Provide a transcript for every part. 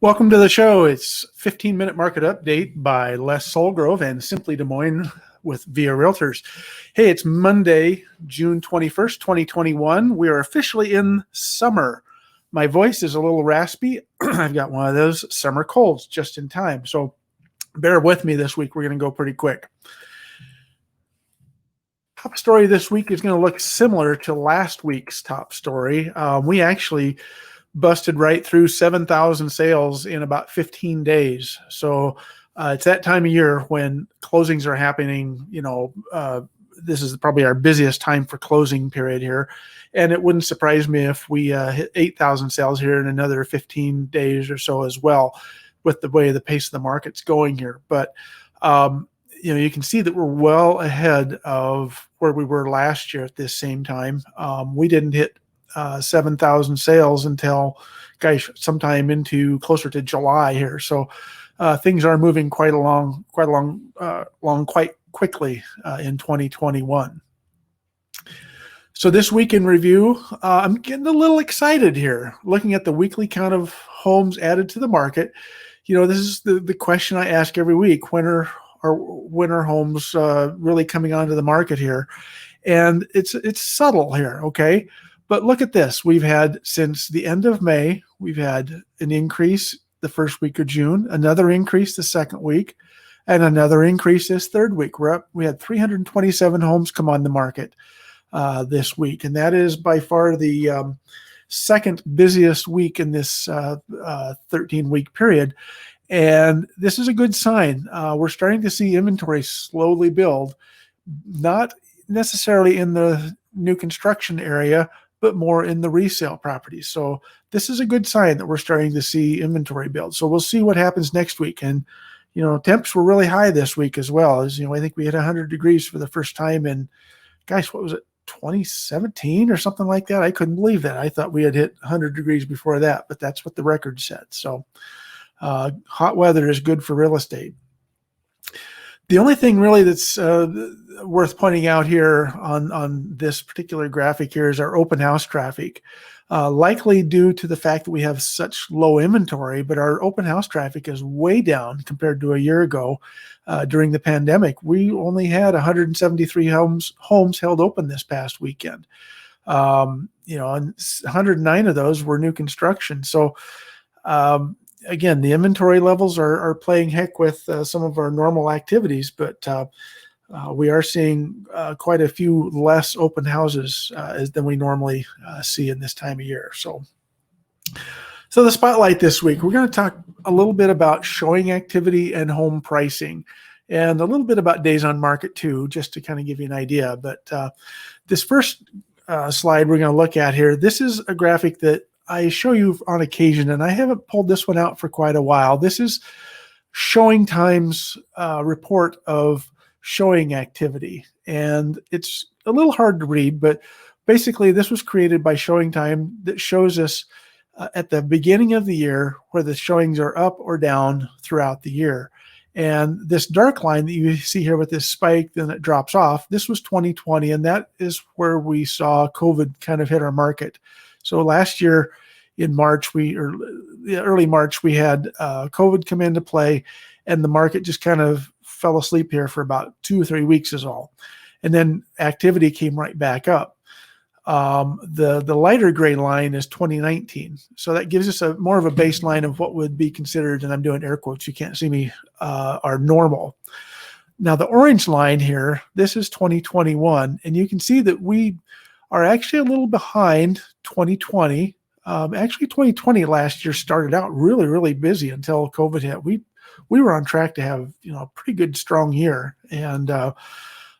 Welcome to the show. It's 15-minute market update by Les Solgrove and Simply Des Moines with Via Realtors. Hey, it's Monday, June 21st, 2021. We are officially in summer. My voice is a little raspy. I've got one of those summer colds just in time. So bear with me this week. We're going to go pretty quick. Top story this week is going to look similar to last week's top story. We actually busted right through 7,000 sales in about 15 days. So it's that time of year when closings are happening. This is probably our busiest time for closing period here. And it wouldn't surprise me if we hit 8,000 sales here in another 15 days or so as well, with the way the pace of the market's going here. But you can see that we're well ahead of where we were last year at this same time. We didn't hit 7,000 sales until, sometime into closer to July here. So things are moving quite quickly in 2021. So this week in review, I'm getting a little excited here, looking at the weekly count of homes added to the market. This is the question I ask every week: when are homes really coming onto the market here? And it's subtle here, okay? But look at this. We've had, since the end of May, we've had an increase the first week of June, another increase the second week, and another increase this third week. We had 327 homes come on the market this week, and that is by far the second busiest week in this 13-week period. And this is a good sign. We're starting to see inventory slowly build, not necessarily in the new construction area, but more in the resale properties. So this is a good sign that we're starting to see inventory build. So we'll see what happens next week. And, temps were really high this week as well. As I think we hit 100 degrees for the first time in, what was it, 2017 or something like that? I couldn't believe that. I thought we had hit 100 degrees before that, but that's what the record said. So hot weather is good for real estate. The only thing really that's worth pointing out here on this particular graphic here is our open house traffic. Likely due to the fact that we have such low inventory, but our open house traffic is way down compared to a year ago. During the pandemic, we only had 173 homes held open this past weekend. And 109 of those were new construction. So again, the inventory levels are playing heck with some of our normal activities, but we are seeing quite a few less open houses than we normally see in this time of year. So the spotlight this week, we're going to talk a little bit about showing activity and home pricing, and a little bit about days on market too, just to kind of give you an idea. But this first slide we're going to look at here, this is a graphic that I show you on occasion, and I haven't pulled this one out for quite a while. This is Showing Time's report of showing activity, and it's a little hard to read, but basically this was created by Showing Time that shows us at the beginning of the year where the showings are up or down throughout the year. And this dark line that you see here with this spike, then it drops off, this was 2020, and that is where we saw COVID kind of hit our market. So last year in early March, we had COVID come into play, and the market just kind of fell asleep here for about 2 or 3 weeks is all. And then activity came right back up. The lighter gray line is 2019. So that gives us more of a baseline of what would be considered, and I'm doing air quotes, you can't see me, are normal. Now the orange line here, this is 2021, and you can see that we are actually a little behind 2020. Actually, 2020 last year started out really, really busy until COVID hit. We were on track to have a pretty good, strong year, and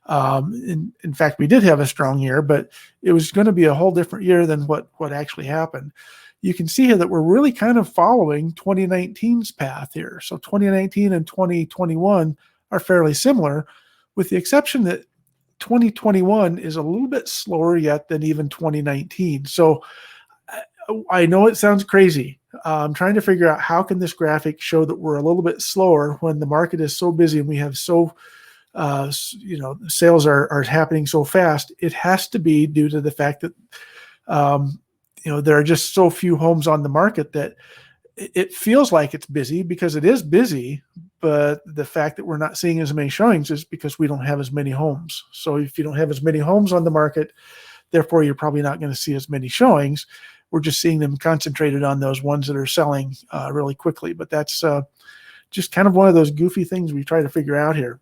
in fact, we did have a strong year, but it was going to be a whole different year than what actually happened. You can see here that we're really kind of following 2019's path here. So 2019 and 2021 are fairly similar, with the exception that 2021 is a little bit slower yet than even 2019. So I know it sounds crazy. I'm trying to figure out how can this graphic show that we're a little bit slower when the market is so busy and we have sales are happening so fast. It has to be due to the fact that there are just so few homes on the market that it feels like it's busy because it is busy, but the fact that we're not seeing as many showings is because we don't have as many homes. So if you don't have as many homes on the market, therefore you're probably not going to see as many showings. We're just seeing them concentrated on those ones that are selling really quickly. But that's just kind of one of those goofy things we try to figure out here.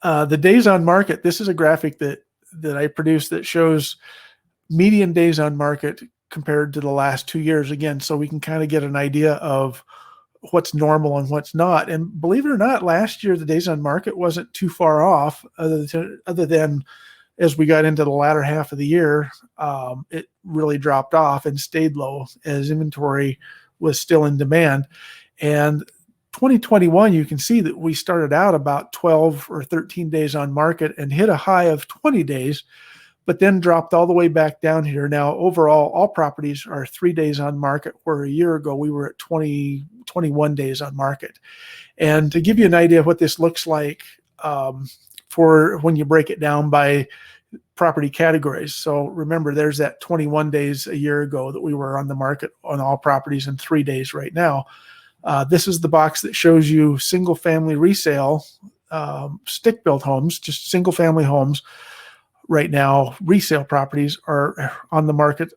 The days on market, this is a graphic that I produced that shows median days on market compared to the last 2 years, again, so we can kind of get an idea of what's normal and what's not. And believe it or not, last year the days on market wasn't too far off, other than as we got into the latter half of the year, it really dropped off and stayed low as inventory was still in demand. And 2021, you can see that we started out about 12 or 13 days on market and hit a high of 20 days, but then dropped all the way back down here. Now, overall, all properties are 3 days on market, where a year ago we were at 21 days on market. And to give you an idea of what this looks like for when you break it down by property categories. So remember, there's that 21 days a year ago that we were on the market on all properties, and 3 days right now. This is the box that shows you single family resale, stick-built homes, just single family homes. Right now, resale properties are on the market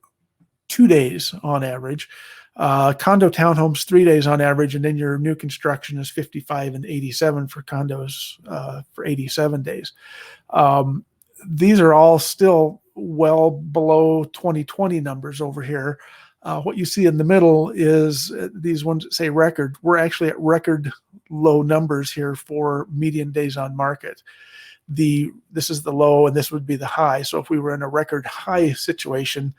2 days on average. Condo townhomes 3 days on average, and then your new construction is 55 and 87 for condos for 87 days. These are all still well below 2020 numbers over here. What you see in the middle is these ones that say record. We're actually at record low numbers here for median days on market. This is the low and this would be the high. So if we were in a record high situation,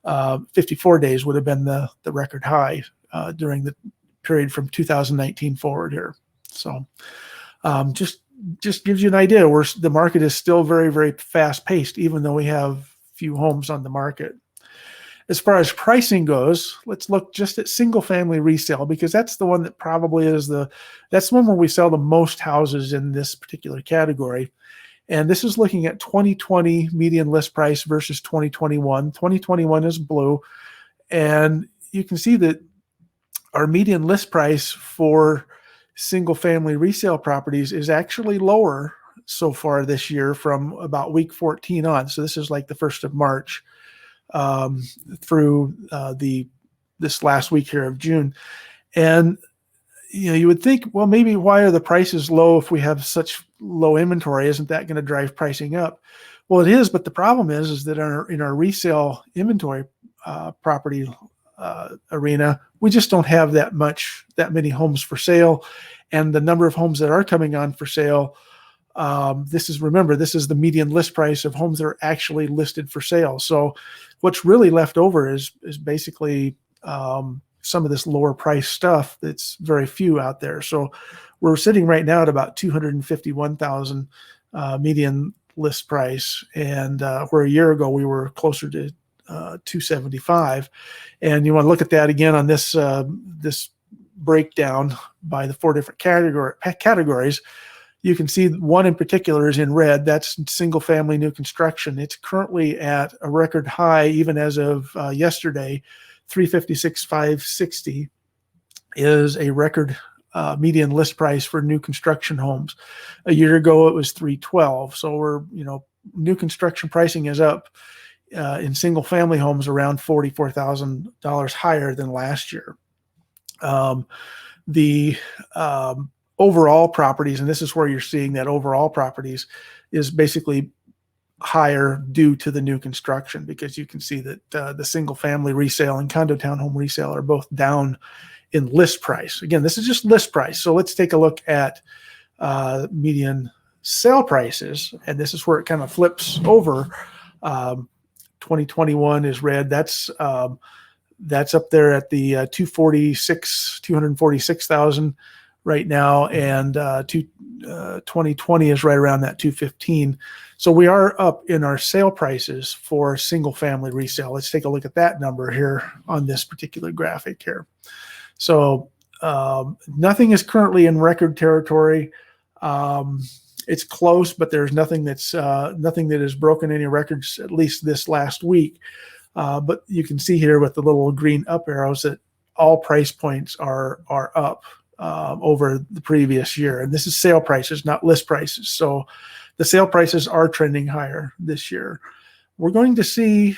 54 days would have been the record high during the period from 2019 forward here. So just gives you an idea where the market is still very, very fast paced, even though we have few homes on the market. As far as pricing goes, let's look just at single family resale, because that's the one that probably is that's the one where we sell the most houses in this particular category. And this is looking at 2020 median list price versus 2021. 2021 is blue. And you can see that our median list price for single family resale properties is actually lower so far this year from about week 14 on. So this is like the 1st of March through this last week here of June. And you would think, well, maybe why are the prices low if we have such low inventory? Isn't that going to drive pricing up? Well, it is, but the problem is that in our resale inventory property arena, we just don't have that many homes for sale. And the number of homes that are coming on for sale, this is the median list price of homes that are actually listed for sale. So what's really left over is basically some of this lower price stuff that's very few out there. So we're sitting right now at about 251,000 median list price, and where a year ago we were closer to 275. And you want to look at that again on this this breakdown by the 4 different categories. You can see one in particular is in red. That's single family new construction. It's currently at a record high, even as of yesterday. 356,560 is a record median list price for new construction homes. A year ago it was 312. So we're, new construction pricing is up in single family homes around $44,000 higher than last year. The overall properties, and this is where you're seeing that overall properties is basically higher due to the new construction, because you can see that the single family resale and condo townhome resale are both down in list price. Again, this is just list price. So let's take a look at median sale prices, and this is where it kind of flips over. 2021 is red. That's up there at the 246,000 right now, and 2020 is right around that 215. So we are up in our sale prices for single family resale. Let's take a look at that number here on this particular graphic here. So nothing is currently in record territory. It's close, but there's nothing that has broken any records, at least this last week. But you can see here with the little green up arrows that all price points are up over the previous year. And this is sale prices, not list prices. So the sale prices are trending higher this year. We're going to see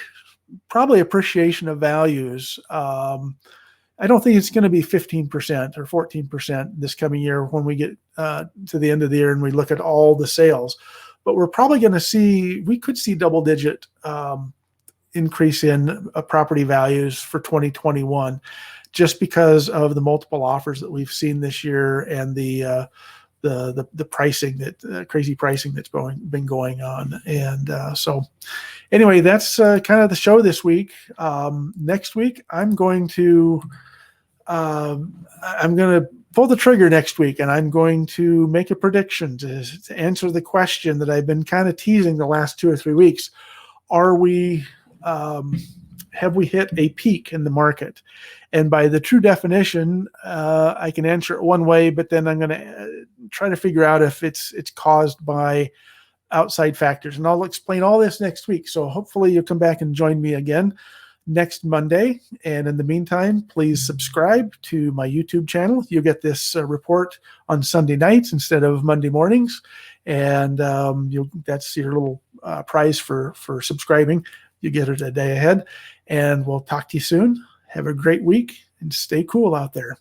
probably appreciation of values. I don't think it's going to be 15% or 14% this coming year when we get to the end of the year and we look at all the sales. But we're probably going to see, we could see double-digit increase in property values for 2021, just because of the multiple offers that we've seen this year and the pricing, that crazy pricing that's been going on. And so anyway, that's kind of the show this week. Next week, I'm going to pull the trigger next week, and I'm going to make a prediction to answer the question that I've been kind of teasing the last 2 or 3 weeks. Have we hit a peak in the market? And by the true definition, I can answer it one way, but then I'm going to try to figure out if it's caused by outside factors. And I'll explain all this next week. So hopefully you'll come back and join me again next Monday. And in the meantime, please subscribe to my YouTube channel. You'll get this report on Sunday nights instead of Monday mornings. And that's your little prize for subscribing. You get it a day ahead. And we'll talk to you soon. Have a great week and stay cool out there.